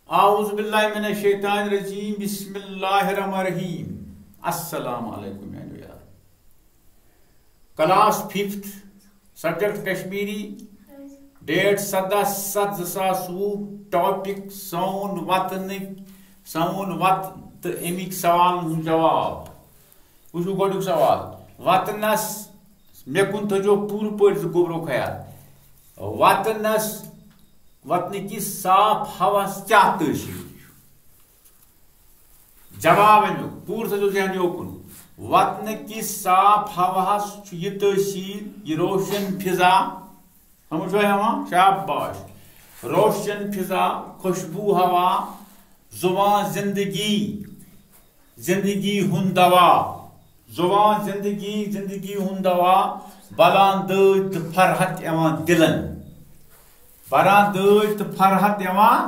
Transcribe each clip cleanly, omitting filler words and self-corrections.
اعوذ باللہ من الشیطان الرجیم بسم اللہ الرحمن الرحیم السلام علیکم یار class 5th subject Kashmiri date 17/7/2020 topic سون وت تو امیک سوال ہند جواب وچھو گوڈک سوال وطنس مے کن تھو پور پہ گوبرو خیال وطن کی صاف ہوس کیا تحصیل جواب امیک پور تھو ذہن یوکن وطن کی صاف ہوس یہ تحصیل یہ روشن فضا سمجھ شاباش روشن فضا خوشبو ہوا زبان زندگی ہند دوا زبان زندگی ہند دوا بلان دٲدۍ تہٕ فرحت یوان دلن بران دٲدۍ تہٕ فرحت یوان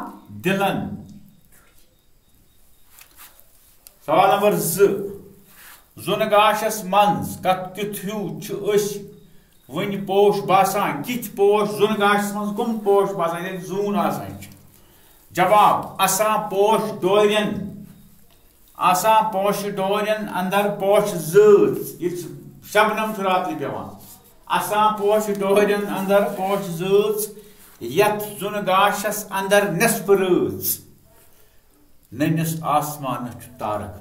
دلن سوال نمبر 2 زُنہٕ گاشس منٛز کتھ کیُتھ ہیوٗ چھِ أسۍ وٕنہِ پوش باسان کِتھ پوش زُنہٕ گاشس منٛز کم پوش باسان ییٚتہِ زوٗن آسان چھِ جواب آسان پوش ڈورین اندر پوش زٲژ ییٚتہِ شبنم چھُ راتلہِ پیوان آسان پوش ڈورین اندر پوش زٲژ یتھ زُنہٕ گاشس اندر نصف رٲژ نٔنِس آسمانس چھُ تارک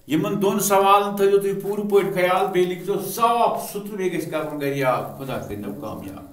یمن دون سوالن تھٲیِو تُہۍ پوٗرٕ پٲٹھۍ خیال بیٚیہِ لیکھزیو صاف سُتھرٕ بیٚیہِ گژھِ کرُن گرِ یاد خدا کٔرِنو کامیاب